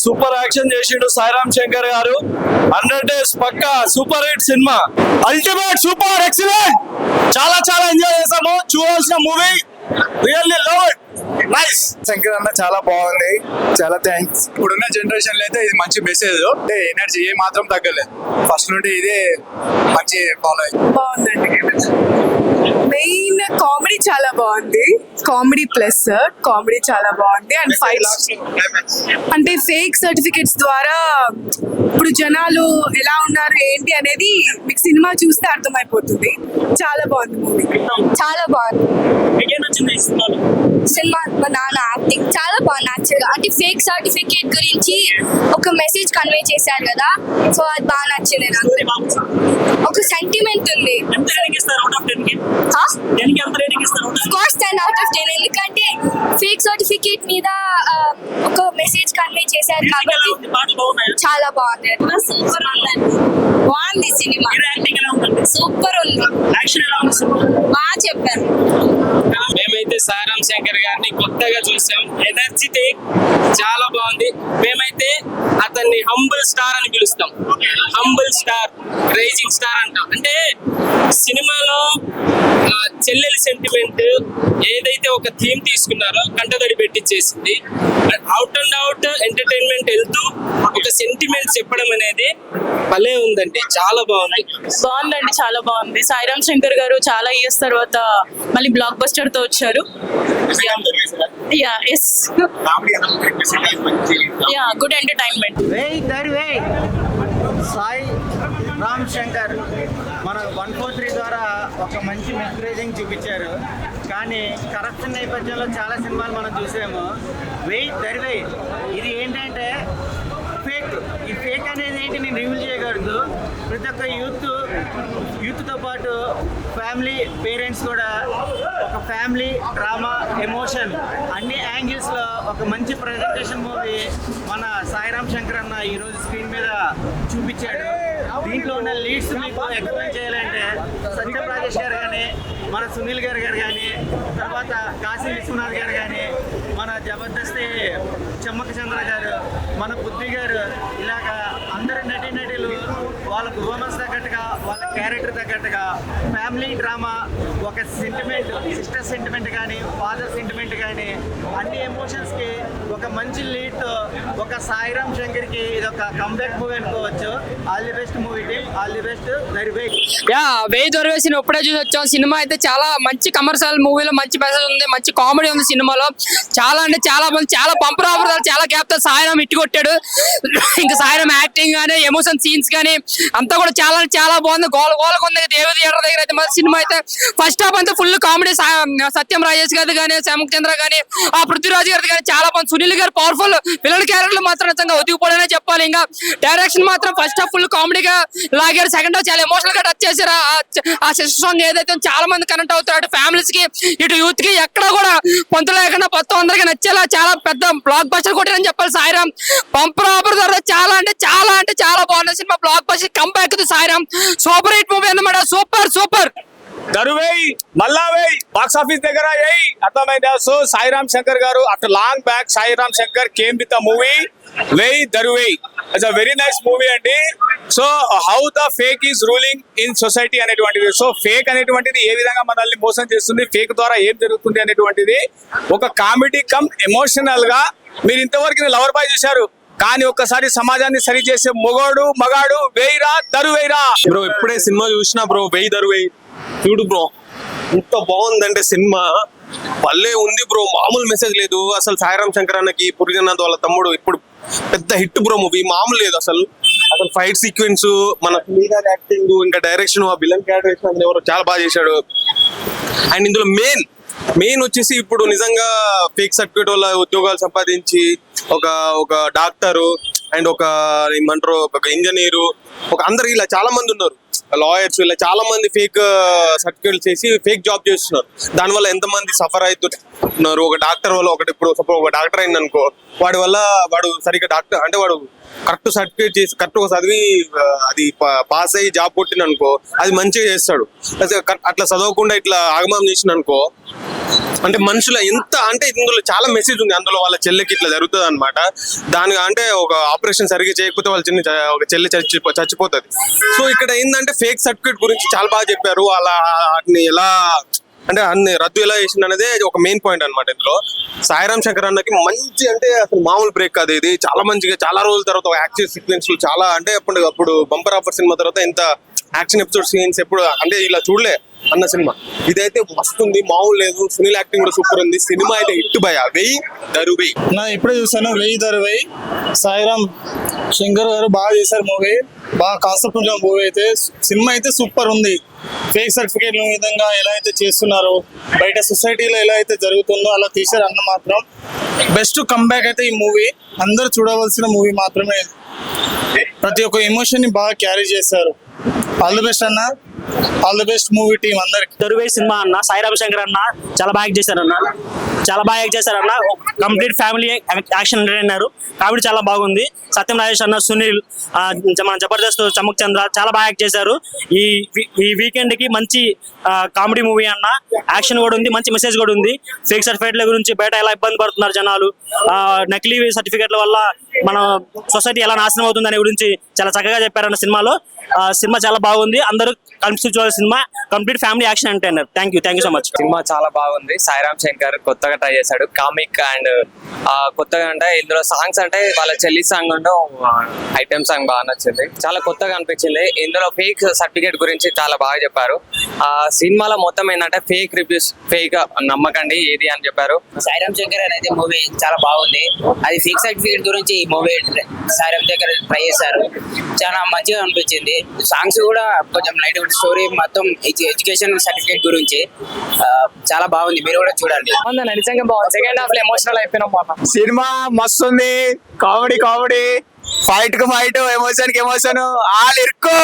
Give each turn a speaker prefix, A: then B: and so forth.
A: Super action చేసిండు సాయిరామ్ శంకర్ గారు. 100 days పక్కా సూపర్ హిట్ సినిమా, అల్టిమేట్ సూపర్ ఎక్సలెంట్. చాలా చాలా ఎంజాయ్ చేసాము, చూడాల్సిన movie. Really love it, nice.
B: Shankar అన్న చాలా బాగుంది, చాలా థ్యాంక్స్. ఇప్పుడున్న జనరేషన్ లో అయితే ఇది మంచి మెసేజ్, అంటే ఎనర్జీ ఏ మాత్రం తగ్గలేదు. ఫస్ట్ నుండి ఇదే మంచి ఫాలో అయ్యింది.
C: బాగుందండి. మెయిన్ కామెడీ చాలా బాగుంది, కామెడీ ప్లస్ కామెడీ చాలా బాగుంది. అండ్ ఫైట్స్ అంటే ఫేక్ సర్టిఫికెట్స్ ద్వారా ఇప్పుడు జనాలు ఎలా ఉన్నారు ఏంటి అనేది మీకు సినిమా చూస్తే అర్థమైపోతుంది. చాలా బాగుంది మూవీ,
D: చాలా బాగుంది సినిమా. మా నాన్న యాక్టింగ్ చాలా బాగుంది యాక్చువల్గా. అంటే ఫేక్ సర్టిఫికేట్ గురించి ఒక మెసేజ్ కన్వే చేశారు కదా, సో అది బాగా నచ్చింది నాకు. ఒక సెంటిమెంట్ ఉంది. కోర్స్ 10 out of 10, ఎందుకంటే ఫేక్ సర్టిఫికేట్ మీద ఒక మెసేజ్ కన్వే చేశారు కాబట్టి చాలా బాగుంది. సూపర్ ఉందండి, బాగుంది సినిమా, సూపర్ ఉంది, బాగా చెప్పారు.
E: మేమైతే సాయిరామ్ శంకర్ గారిని కొత్తగా చూసాం, ఎనర్జెటిక్ చాలా బాగుంది. మేమైతే అతన్ని హంబుల్ స్టార్ అని పిలుస్తాం, హంబుల్ స్టార్, రైజింగ్ స్టార్ అంటాం. అంటే సినిమాలో చెల్లెలి సెంటిమెంట్ ఏదైతే ఒక థీమ్ తీసుకున్నారో కంటదడి పెట్టించేసింది. అవుట్ అండ్ అవుట్ ఎంటర్టైన్మెంట్ వెళ్తూ ఒక సెంటిమెంట్ చెప్పడం అనేది భలే ఉందండి, చాలా బాగుంది.
C: బాగుందండి, చాలా బాగుంది. సాయిరామ్ శంకర్ గారు చాలా ఇయర్స్ తర్వాత మళ్ళీ బ్లాక్ బస్టర్ తో వచ్చారు. Good entertainment.
F: సాయి రామ్ శంకర్ మనకు 143 ద్వారా ఒక మంచి మెసేజింగ్ చూపించారు. కానీ కరప్షన్ నేపథ్యంలో చాలా సినిమాలు మనం చూసాము. వెయ్యి ఇది ఏంటంటే ఫేక్. ఈ ఫేక్ అనేది ఏంటి నేను రివీల్ చేయకూడదు. ప్రతి ఒక్క యూత్తో పాటు ఫ్యామిలీ, పేరెంట్స్ కూడా ఒక ఫ్యామిలీ డ్రామా, ఎమోషన్ అన్ని యాంగిల్స్లో ఒక మంచి ప్రజెంటేషన్ మూవీ మన సాయిరామ్ శంకర్ అన్న ఈరోజు స్క్రీన్ మీద చూపించాడు. దీంట్లో ఉన్న లీడ్స్ మీకు ఎక్స్ప్లెయిన్ చేయాలంటే సత్యం రాజేష్ గారు కానీ, మన సునీల్ గారు కానీ, తర్వాత కాశీ విశ్వనాథ్ గారు కానీ, మన జబర్దస్త్ చెమ్మక చంద్ర గారు, మన బుద్ధి గారు, ఇలాగా అందరు నటీనటులు వాళ్ళ పర్ఫార్మెన్స్ తగ్గట్టుగా, వాళ్ళ క్యారెక్టర్ తగ్గట్టుగా ఫ్యామిలీ డ్రామా, ఒక సెంటిమెంట్, సిస్టర్ సెంటిమెంట్ కానీ, ఫాదర్ సెంటిమెంట్ కానీ, అన్ని ఎమోషన్స్కి ఒక మంచి లీడ్తో ఒక సాయిరామ్ శంకర్కి ఇది ఒక కంబ్యాక్ మూవీ అనుకోవచ్చు. All the best movie team, all the best.
E: వెయ్యి దొరవేసిన ఇప్పుడే చూసి వచ్చాం. సినిమా అయితే చాలా మంచి కమర్షియల్ మూవీలో మంచి మెసేజ్ ఉంది, మంచి కామెడీ ఉంది సినిమాలో. చాలా అంటే చాలా మంది, చాలా బంపర్ ఆఫర్, చాలా గ్యాప్ తో సాయిరామ్ ఇట్టి కొట్టాడు. ఇంకా సాయిరామ్ యాక్టింగ్ కానీ, ఎమోషన్ సీన్స్ కానీ అంతా కూడా చాలా చాలా బాగుంది. గోలగా ఉంది. దేవి థియేటర్ దగ్గర అయితే మరి సినిమా అయితే ఫస్ట్ హాఫ్ అంతా ఫుల్ కామెడీ. సత్యం రాజేష్ గారి కానీ, శ్యామక్ చంద్ర కానీ, ఆ పృథ్వీరాజ్ గారి కానీ చాలా బాగుంది. సునీల్ గారు పవర్ఫుల్ విలన్ క్యారెక్టర్ మాత్రం నిజంగా ఒదిగిపోవడనే చెప్పాలి. ఇంకా డైరెక్షన్ మాత్రం ఫస్ట్ హాఫ్ ఫుల్ కామెడీగా లాగారు, సెకండ్ హాఫ్ చాలా ఎమోషనల్ గా టచ్ చేశారు. ఆ సిస్టర్ సాంగ్ ఏదైతే చాలా మంది కనెక్ట్ అవుతారు, అటు ఫ్యామిలీస్ కి ఇటు యూత్ కి ఎక్కడ కూడా పొంతు లేకుండా మొత్తం అందరికి నచ్చేలా చాలా పెద్ద బ్లాక్ బస్టర్ కొట్టారని చెప్పాలి. సాయిరామ్ బంపర్ ఆఫర్ ద్వారా చాలా అంటే చాలా బాగుంది cinema. Block buster comeback to Sairam, super hit movie అన్నమాట. సూపర్
A: దరువేయి మళ్ళా వేయి బాక్స్ ఆఫీస్ దగ్గర వేయి, అర్థమైందా? సో సాయిరామ్ శంకర్ గారు after long back Sairam Shankar came with a movie Veyi Daruvey. It's a very nice movie అండి. So how the fake is ruling in society అనేటువంటిది, so fake అనేటువంటిది ఏ విధంగా మనల్ని మోసం చేస్తుంది, ఫేక్ ద్వారా ఏం జరుగుతుంది అనేటువంటిది ఒక కామెడీ కమ్ ఎమోషనల్ గా. మీరు ఇంతవరకు లవర్ బాయ్ చూశారు, కానీ ఒక్కసారి సమాజాన్ని సరి చేసే మగాడు వేయిరా దరువేయిరా.
G: బ్రో ఇప్పుడే సినిమా చూసినా బ్రో, వెయ్యి దరువేయి చూడు బ్రో, ఇంత బాగుందంటే సినిమా భలే ఉంది బ్రో. మామూలు మెసేజ్ లేదు అసలు. సాయిరామ్ శంకర్ అన్నకి, పురిజనాథ్ వాళ్ళ తమ్ముడు ఇప్పుడు పెద్ద హిట్ బ్రో మూవీ, మామూలు లేదు అసలు. ఫైట్ సీక్వెన్స్, మన యాక్టింగ్, ఇంకా డైరెక్షన్, ఆ విలన్ క్యారెక్టర్ ఎవరు చాలా బాగా చేశాడు. అండ్ ఇందులో మెయిన్ వచ్చేసి ఇప్పుడు నిజంగా ఫేక్ సర్టిఫికేట్ వల్ల ఉద్యోగాలు సంపాదించి ఒక డాక్టరు అండ్ ఏమంటారు ఒక ఇంజనీరు, అందరు ఇలా చాలా మంది ఉన్నారు, లాయర్స్, ఇలా చాలా మంది ఫేక్ సర్టిఫికేట్ చేసి ఫేక్ జాబ్ చేస్తున్నారు. దానివల్ల ఎంతమంది సఫర్ అవుతున్నారు. ఒక డాక్టర్ వల్ల ఇప్పుడు ఒక డాక్టర్ అయింది అనుకో, వాడు సరిగ్గా డాక్టర్ అంటే వాడు కరెక్ట్ సర్టిఫికేట్ చేసి కరెక్ట్ చదివి అది పాస్ అయ్యి జాబ్ కొట్టిన అనుకో, అది మంచిగా చేస్తాడు. అట్లా చదవకుండా ఇట్లా ఆగమం చేసిన అనుకో అంటే మనుషుల ఎంత అంటే ఇందులో చాలా మెసేజ్ ఉంది. అందులో వాళ్ళ చెల్లికి ఇట్లా జరుగుతుంది అనమాట. దాని అంటే ఒక ఆపరేషన్ సరిగ్గా చేయకపోతే వాళ్ళ ఒక చెల్లి చచ్చిపోతుంది. సో ఇక్కడ ఏంటంటే ఫేక్ సర్టిఫికేట్ గురించి చాలా బాగా చెప్పారు. అలా వాటిని ఎలా అంటే అన్ని రద్దు ఎలా చేసింది అనేది ఒక మెయిన్ పాయింట్ అనమాట. ఇందులో సాయిరామ్ శంకర్ అన్నకి మంచి అంటే అసలు మామూలు బ్రేక్ కాదు ఇది. చాలా మంచిగా చాలా రోజుల తర్వాత యాక్షన్ సీక్వెన్స్ చాలా అంటే అప్పుడు బంపర్ ఆఫర్ సినిమా తర్వాత ఇంత యాక్షన్ ఎపిసోడ్ సీన్స్ ఎప్పుడు అంటే ఇలా చూడలే అన్న సినిమా. ఇదైతే మస్తు ఉంది, మామూలు లేదు. సునీల్ యాక్టింగ్ కూడా సూపర్ ఉంది. సినిమా అయితే హిట్ భయ. వెయ్యి దరువెయ్యి
H: నా ఇప్పుడే చూసాను, 1000 సాయిరామ్ శంకర్ గారు బాగా చేశారు మూవీ. బాగా కాన్సెప్ట్ ఉన్న మూవీ అయితే. సినిమా అయితే సూపర్ ఉంది. ఫేక్ సర్టిఫికేట్ విధంగా ఎలా అయితే చేస్తున్నారో, బయట సొసైటీలో ఎలా అయితే జరుగుతుందో అలా తీశారు అన్న మాత్రం. బెస్ట్ కంబ్యాక్ అయితే ఈ మూవీ. అందరూ చూడవలసిన మూవీ మాత్రమే. ప్రతి ఒక్క ఎమోషన్ ని బాగా క్యారీ చేశారు. ఆల్ ది బెస్ట్ అన్న, all the best movie team అందరికి.
I: దరువే సినిమా అన్న, సాయిరామ్ శంకర్ అన్న చాలా బాగా చేశారన్న, చాలా బాగా యాక్ట్ చేశారన్న. కంప్లీట్ ఫ్యామిలీ యాక్షన్ అన్నారు. కామెడీ చాలా బాగుంది. సత్యం రాజేష్ అన్న, సునీల్, మన జబర్దస్త్ చమక్ చంద్ర చాలా బాగా యాక్ట్ చేశారు. ఈ వీకెండ్ కి మంచి కామెడీ మూవీ అన్న. యాక్షన్ కూడా ఉంది, మంచి మెసేజ్ కూడా ఉంది. ఫేక్ సర్టిఫికేట్ల గురించి బయట ఎలా ఇబ్బంది పడుతున్నారు జనాలు, నకిలీ సర్టిఫికేట్ల వల్ల మన సొసైటీ ఎలా నాశనం అవుతుంది అనే గురించి చాలా చక్కగా చెప్పారన్న సినిమాలో. సినిమా చాలా బాగుంది. అందరూ కలిసి చూడాలి సినిమా. కంప్లీట్ ఫ్యామిలీ యాక్షన్ అంటే అన్నారు. Thank you so much.
J: Cinema చాలా బాగుంది. సాయిరామ్ శంకర్ కొత్తగా ట్రై చేశాడు. కామిక్ అండ్ కొత్తగా అంటే ఇందులో సాంగ్స్ అంటే వాళ్ళ చెల్లి సాంగ్ ఉంటూ ఐటమ్ సాంగ్ బాగా నచ్చింది. చాలా కొత్తగా అనిపించింది. ఇందులో ఫేక్ సర్టిఫికేట్ గురించి చాలా బాగా చెప్పారు. సినిమాలో మొత్తం ఏంటంటే ఫేక్ రివ్యూస్, ఫేక్ నమ్మకండి ఏది అని చెప్పారు.
K: సాయిరామ్ శంకర్ అనేది మూవీ చాలా బాగుంది. అది ఫేక్ సర్టిఫికేట్ గురించి ఈ మూవీ సాయిరామ్ శంకర్ ట్రై చేశారు. చాలా మంచిగా అనిపించింది. సాంగ్స్ కూడా కొంచెం లైట్ స్టోరీ మొత్తం ఎడ్యుకేషన్ సర్టిఫికేట్ గురించి చాలా బాగుంది. మీరు కూడా చూడండి.
E: నిజంగా బాగుంది. సెకండ్ హాఫ్ లో ఎమోషనల్ అయిపోయినాం.
A: సినిమా మస్తు ఉంది. కామెడీ, ఫైట్ కు ఫైట్, ఎమోషన్ కి ఎమోషన్, ఆల్ ఇరుకు.